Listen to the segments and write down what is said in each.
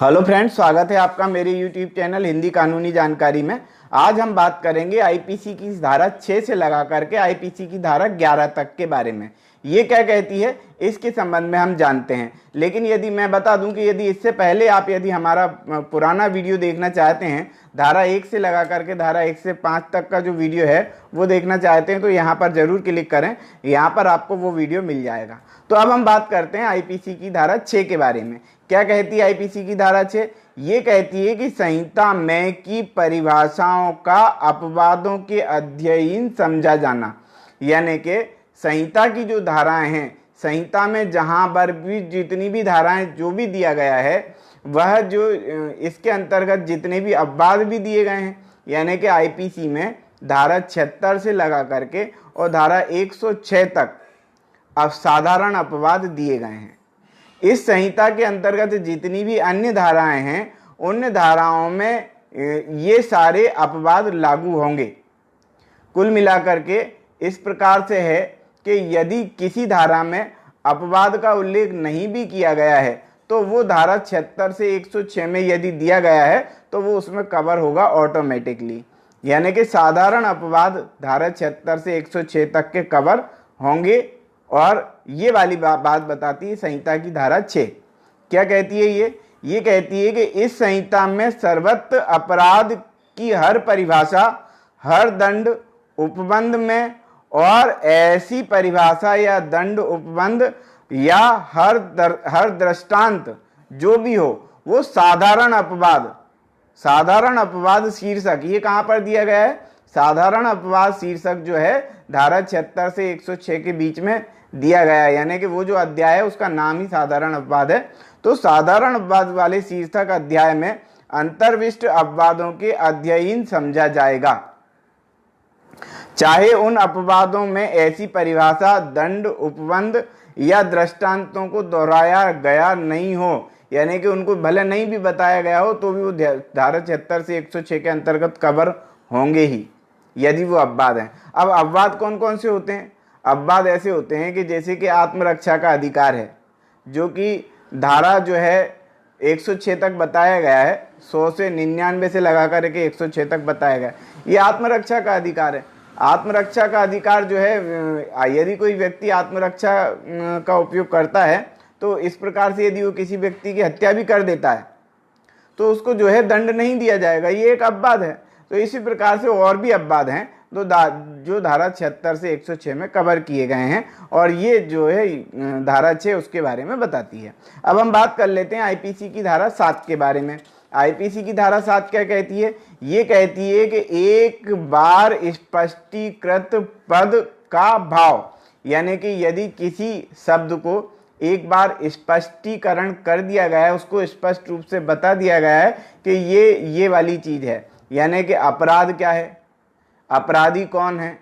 Hello friends, स्वागत है आपका मेरे यूट्यूब चैनल हिंदी कानूनी जानकारी में। आज हम बात करेंगे आईपीसी की धारा 6 से लगा करके आईपीसी की धारा 11 तक के बारे में। ये क्या कहती है इसके संबंध में हम जानते हैं। लेकिन यदि मैं बता दूं कि यदि इससे पहले आप यदि हमारा पुराना वीडियो देखना चाहते हैं, धारा 1 से लगा करके धारा 1 से 5 तक का जो वीडियो है वो देखना चाहते हैं, तो यहाँ पर जरूर क्लिक करें। यहाँ पर आपको वो वीडियो मिल जाएगा। तो अब हम बात करते हैं आईपीसी की धारा 6 के बारे में। क्या कहती है आईपीसी की धारा 6? ये कहती है कि संहिता में की परिभाषाओं का अपवादों के अध्ययन समझा जाना। यानी कि संहिता की जो धाराएं हैं, संहिता में जहां पर भी जितनी भी धाराएं जो भी दिया गया है, वह जो इसके अंतर्गत जितने भी अपवाद भी दिए गए हैं, यानी कि आईपीसी में धारा 76 से लगा करके और धारा 106 तक अब साधारण अपवाद दिए गए हैं। इस संहिता के अंतर्गत जितनी भी अन्य धाराएं हैं, उन धाराओं में ये सारे अपवाद लागू होंगे। कुल मिलाकर के इस प्रकार से है कि यदि किसी धारा में अपवाद का उल्लेख नहीं भी किया गया है, तो वो धारा 76 से 106 में यदि दिया गया है तो वो उसमें कवर होगा ऑटोमेटिकली। यानी कि साधारण अपवाद धारा 76 से 106 तक के कवर होंगे। और ये वाली बात बताती है संहिता की धारा 6। क्या कहती है ये कहती है कि इस संहिता में सर्वत्र अपराध की हर परिभाषा, हर दंड उपबंध में और ऐसी परिभाषा या दंड उपबंध या हर दृष्टांत जो भी हो, वो साधारण अपवाद शीर्षक, ये कहां पर दिया गया है? साधारण अपवाद शीर्षक जो है धारा 76 से 106 के बीच में दिया गया है। यानी कि वो जो अध्याय है उसका नाम ही साधारण अपवाद है। तो साधारण अपवाद वाले शीर्षक अध्याय में अंतर्विष्ट अपवादों के अध्ययन समझा जाएगा, चाहे उन अपवादों में ऐसी परिभाषा, दंड, उपबंध या दृष्टांतों को दोहराया गया नहीं हो। यानी कि उनको भले नहीं भी बताया गया हो तो भी वो धारा 76 से 106 के अंतर्गत कवर होंगे ही, यदि वो अपवाद हैं। अब अपवाद कौन कौन से होते हैं? अपवाद ऐसे होते हैं कि जैसे कि आत्मरक्षा का अधिकार है, जो कि धारा जो है 106 तक बताया गया है, 100 से 99 से लगा कर के 106 तक बताया गया। ये आत्मरक्षा का अधिकार है। आत्मरक्षा का अधिकार जो है, यदि कोई व्यक्ति आत्मरक्षा का उपयोग करता है तो इस प्रकार से यदि वो किसी व्यक्ति की हत्या भी कर देता है तो उसको जो है दंड नहीं दिया जाएगा। ये एक अपवाद है। तो इसी प्रकार से और भी अपवाद हैं जो धारा 76 से 106 में कवर किए गए हैं, और ये जो है धारा 6 उसके बारे में बताती है। अब हम बात कर लेते हैं आईपीसी की धारा 7 के बारे में। आईपीसी की धारा 7 क्या कहती है? ये कहती है कि एक बार स्पष्टीकृत पद का भाव, यानी कि यदि किसी शब्द को एक बार स्पष्टीकरण कर दिया गया है, उसको स्पष्ट रूप से बता दिया गया है कि ये वाली चीज है, यानी कि अपराध क्या है, अपराधी कौन है,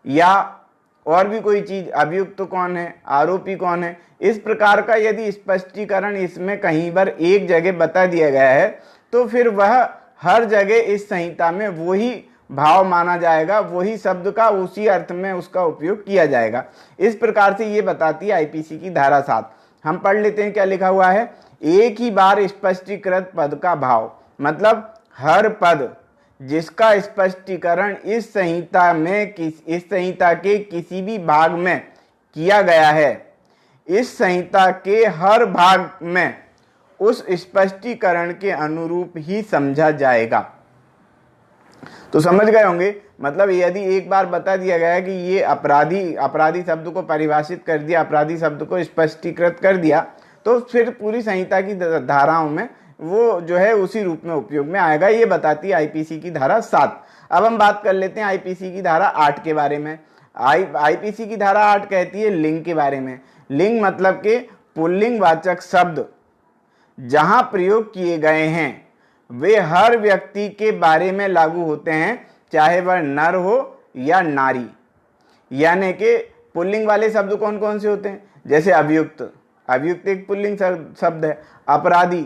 या और भी कोई चीज, अभियुक्त कौन है, आरोपी कौन है, इस प्रकार का यदि स्पष्टीकरण इसमें कहीं पर एक जगह बता दिया गया है तो फिर वह हर जगह इस संहिता में वही भाव माना जाएगा, वही शब्द का उसी अर्थ में उसका उपयोग किया जाएगा। इस प्रकार से ये बताती है आईपीसी की धारा 7। हम पढ़ लेते हैं क्या लिखा हुआ है। एक ही बार स्पष्टीकृत पद का भाव, मतलब हर पद जिसका स्पष्टीकरण इस संहिता के किसी भी भाग में किया गया है, इस संहिता के हर भाग में उस स्पष्टीकरण के अनुरूप ही समझा जाएगा। तो समझ गए होंगे, मतलब यदि एक बार बता दिया गया है कि ये अपराधी शब्द को परिभाषित कर दिया, अपराधी शब्द को स्पष्टीकृत कर दिया, तो फिर पूरी संहिता की धाराओं में वो जो है उसी रूप में उपयोग में आएगा। ये बताती है आईपीसी की धारा 7। अब हम बात कर लेते हैं आईपीसी की धारा 8 के बारे में। आईपीसी की धारा 8 कहती है लिंग के बारे में। लिंग मतलब कि पुल्लिंग वाचक शब्द जहां प्रयोग किए गए हैं वे हर व्यक्ति के बारे में लागू होते हैं, चाहे वह नर हो या नारी। यानी कि पुल्लिंग वाले शब्द कौन कौन से होते हैं? जैसे अभियुक्त एक पुल्लिंग शब्द है, अपराधी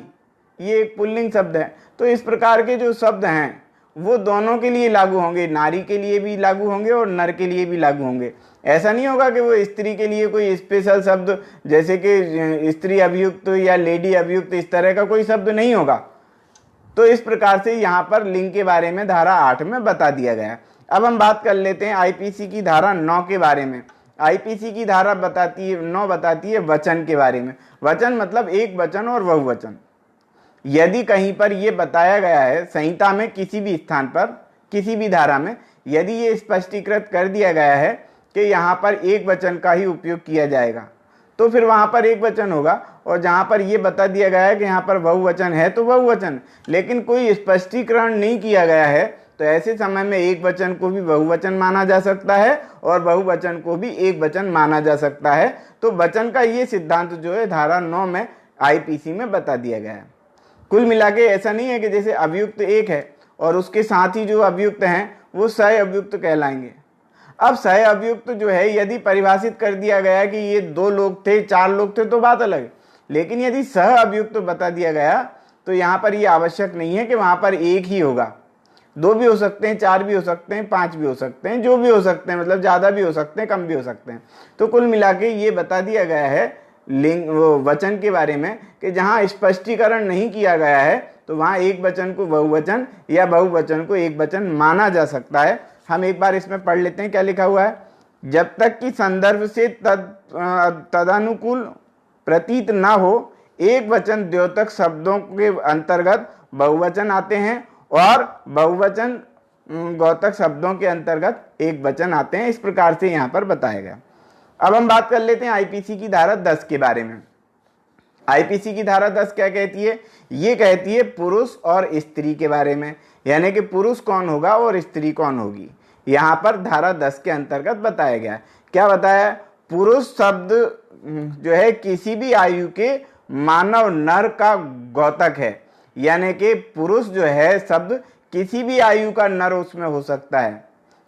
ये एक पुल्लिंग शब्द है। तो इस प्रकार के जो शब्द हैं वो दोनों के लिए लागू होंगे, नारी के लिए भी लागू होंगे और नर के लिए भी लागू होंगे। ऐसा नहीं होगा कि वो स्त्री के लिए कोई स्पेशल शब्द जैसे कि स्त्री अभियुक्त या लेडी अभियुक्त इस तरह का कोई शब्द नहीं होगा। तो इस प्रकार से यहाँ पर लिंग के बारे में धारा 8 में बता दिया गया। अब हम बात कर लेते हैं आईपीसी की धारा 9 के बारे में। आईपीसी की धारा 9 बताती है वचन के बारे में। वचन मतलब एक वचन और बहुवचन। यदि कहीं पर यह बताया गया है संहिता में किसी भी स्थान पर किसी भी धारा में, यदि ये स्पष्टीकृत कर दिया गया है कि यहाँ पर एक वचन का ही उपयोग किया जाएगा, तो फिर वहां पर एक वचन होगा। और जहां पर यह बता दिया गया है कि यहाँ पर बहुवचन है तो बहुवचन, लेकिन कोई स्पष्टीकरण नहीं किया गया है, तो ऐसे समय में एक वचन को भी बहुवचन माना जा सकता है और बहुवचन को भी एक वचन माना जा सकता है। तो वचन का ये सिद्धांत जो है धारा 9 में आईपीसी में बता दिया गया है। कुल मिला के ऐसा नहीं है कि जैसे अभियुक्त एक है और उसके साथ ही जो अभियुक्त हैं वो सह अभियुक्त कहलाएंगे। अब सह अभियुक्त जो है यदि परिभाषित कर दिया गया कि ये 2 लोग थे 4 लोग थे तो बात अलग है, लेकिन यदि सह अभियुक्त बता दिया गया तो यहाँ पर ये आवश्यक नहीं है कि वहां पर एक ही होगा, 2 भी हो सकते हैं, 4 भी हो सकते हैं, 5 भी हो सकते हैं, जो भी हो सकते हैं, मतलब ज्यादा भी हो सकते हैं, कम भी हो सकते हैं। तो कुल मिला के ये बता दिया गया है लिंग वचन के बारे में कि जहां स्पष्टीकरण नहीं किया गया है तो वहां एक वचन को बहुवचन या बहुवचन को एक वचन माना जा सकता है। हम एक बार इसमें पढ़ लेते हैं क्या लिखा हुआ है। जब तक कि संदर्भ से तदनुकूल प्रतीत न हो, एक वचन द्योतक शब्दों के अंतर्गत बहुवचन आते हैं और बहुवचन द्योतक शब्दों के अंतर्गत एक वचन आते हैं। इस प्रकार से यहाँ पर बताया गया। अब हम बात कर लेते हैं आईपीसी की धारा 10 के बारे में। आईपीसी की धारा 10 क्या कहती है? ये कहती है पुरुष और स्त्री के बारे में, यानी कि पुरुष कौन होगा और स्त्री कौन होगी। यहाँ पर धारा 10 के अंतर्गत बताया गया। क्या बताया? पुरुष शब्द जो है किसी भी आयु के मानव नर का द्योतक है, यानी कि पुरुष जो है शब्द किसी भी आयु का नर उसमें हो सकता है।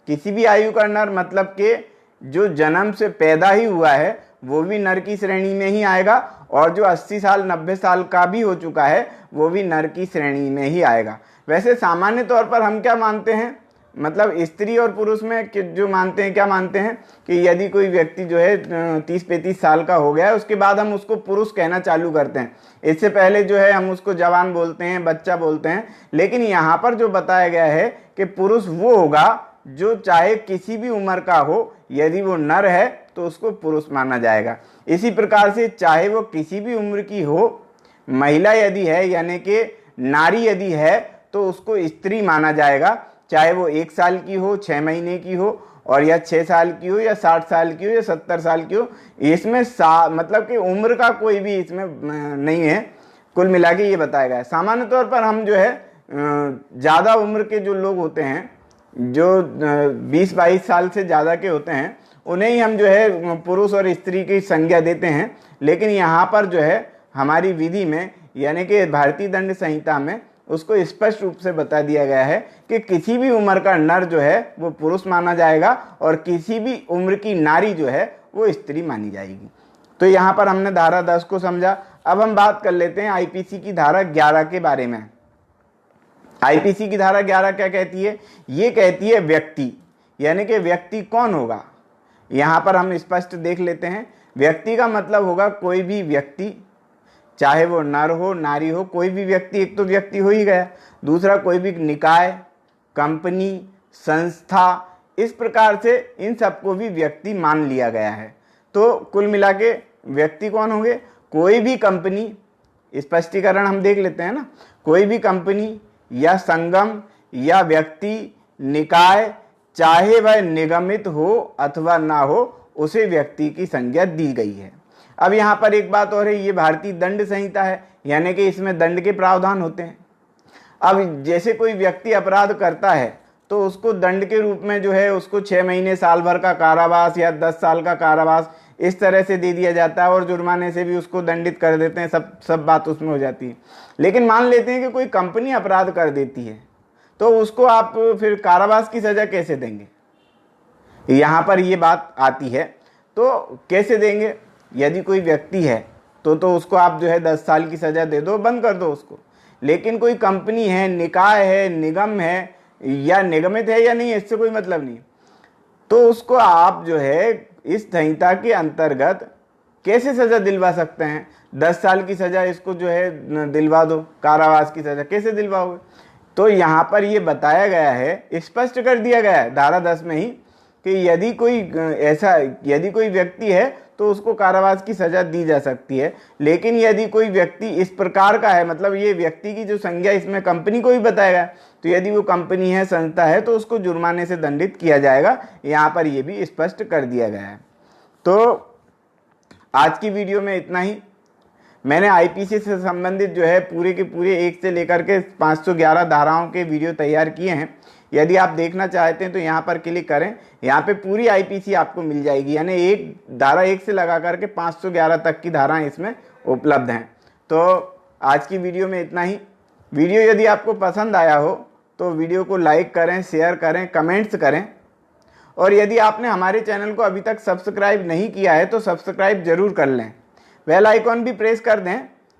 किसी भी आयु का नर मतलब कि जो जन्म से पैदा ही हुआ है वो भी नर की श्रेणी में ही आएगा, और जो 80 साल 90 साल का भी हो चुका है वो भी नर की श्रेणी में ही आएगा। वैसे सामान्य तौर पर हम क्या मानते हैं, मतलब स्त्री और पुरुष में जो मानते हैं, क्या मानते हैं कि यदि कोई व्यक्ति जो है 30-35 साल का हो गया है उसके बाद हम उसको पुरुष कहना चालू करते हैं। इससे पहले जो है हम उसको जवान बोलते हैं, बच्चा बोलते हैं। लेकिन यहाँ पर जो बताया गया है कि पुरुष वो होगा जो चाहे किसी भी उम्र का हो, यदि वो नर है तो उसको पुरुष माना जाएगा। इसी प्रकार से चाहे वो किसी भी उम्र की हो, महिला यदि है यानी कि नारी यदि है तो उसको स्त्री माना जाएगा, चाहे वो 1 साल की हो, 6 महीने की हो, और या 6 साल की हो, या 60 साल की हो, या 70 साल की हो। इसमें मतलब कि उम्र का कोई भी इसमें नहीं है। कुल मिला के ये बताया गया है। सामान्य तौर पर हम जो है ज़्यादा उम्र के जो लोग होते हैं, जो 20-22 साल से ज़्यादा के होते हैं, उन्हें ही हम जो है पुरुष और स्त्री की संज्ञा देते हैं। लेकिन यहाँ पर जो है हमारी विधि में यानी कि भारतीय दंड संहिता में उसको स्पष्ट रूप से बता दिया गया है कि किसी भी उम्र का नर जो है वो पुरुष माना जाएगा और किसी भी उम्र की नारी जो है वो स्त्री मानी जाएगी। तो यहाँ पर हमने धारा 10 को समझा। अब हम बात कर लेते हैं आईपीसी की धारा 11 के बारे में। आईपीसी की धारा 11 क्या कहती है? ये कहती है व्यक्ति, यानी कि व्यक्ति कौन होगा। यहाँ पर हम स्पष्ट देख लेते हैं। व्यक्ति का मतलब होगा कोई भी व्यक्ति, चाहे वो नर हो नारी हो, कोई भी व्यक्ति। एक तो व्यक्ति हो ही गया, दूसरा कोई भी निकाय, कंपनी, संस्था, इस प्रकार से इन सबको भी व्यक्ति मान लिया गया है। तो कुल मिला के व्यक्ति कौन होंगे? कोई भी कंपनी, स्पष्टीकरण हम देख लेते हैं ना, कोई भी कंपनी या संगम या व्यक्ति, निकाय, चाहे वह निगमित हो अथवा ना हो, उसे व्यक्ति की संज्ञा दी गई है। अब यहाँ पर एक बात और है, ये भारतीय दंड संहिता है, यानी कि इसमें दंड के प्रावधान होते हैं। अब जैसे कोई व्यक्ति अपराध करता है तो उसको दंड के रूप में जो है उसको 6 महीने साल भर का कारावास या 10 साल का कारावास इस तरह से दे दिया जाता है, और जुर्माने से भी उसको दंडित कर देते हैं। सब बात उसमें हो जाती है। लेकिन मान लेते हैं कि कोई कंपनी अपराध कर देती है, तो उसको आप फिर कारावास की सजा कैसे देंगे? यहाँ पर ये बात आती है। तो कैसे देंगे? यदि कोई व्यक्ति है तो उसको आप जो है 10 साल की सजा दे दो, बंद कर दो उसको। लेकिन कोई कंपनी है, निकाय है, निगम है या निगमित है या नहीं, इससे कोई मतलब नहीं, तो उसको आप जो है इस संहिता के अंतर्गत कैसे सजा दिलवा सकते हैं? 10 साल की सजा इसको जो है दिलवा दो, कारावास की सजा कैसे दिलवाओगे? तो यहाँ पर ये बताया गया है, स्पष्ट कर दिया गया है धारा 10 में ही कि यदि कोई व्यक्ति है तो उसको कारावास की सजा दी जा सकती है। लेकिन यदि कोई व्यक्ति इस प्रकार का है, मतलब ये व्यक्ति की जो संज्ञा इसमें कंपनी को भी बताया गया, तो यदि वो कंपनी है, संस्था है, तो उसको जुर्माने से दंडित किया जाएगा। यहाँ पर ये भी स्पष्ट कर दिया गया है। तो आज की वीडियो में इतना ही। मैंने आईपीसी से संबंधित जो है पूरे के पूरे 1 से लेकर के 511 धाराओं के वीडियो तैयार किए हैं। यदि आप देखना चाहते हैं तो यहाँ पर क्लिक करें, यहाँ पे पूरी आईपीसी आपको मिल जाएगी, यानी एक धारा 1 से लगा करके 511 तक की धाराएं इसमें उपलब्ध हैं। तो आज की वीडियो में इतना ही। वीडियो यदि आपको पसंद आया हो तो वीडियो को लाइक करें, शेयर करें, कमेंट्स करें, और यदि आपने हमारे चैनल को अभी तक सब्सक्राइब नहीं किया है तो सब्सक्राइब जरूर कर लें। बेल आइकॉन भी प्रेस कर दें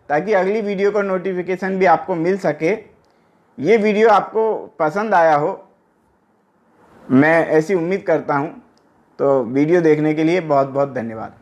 ताकि अगली वीडियो का नोटिफिकेशन भी आपको मिल सके। ये वीडियो आपको पसंद आया हो, मैं ऐसी उम्मीद करता हूँ। तो वीडियो देखने के लिए बहुत बहुत धन्यवाद।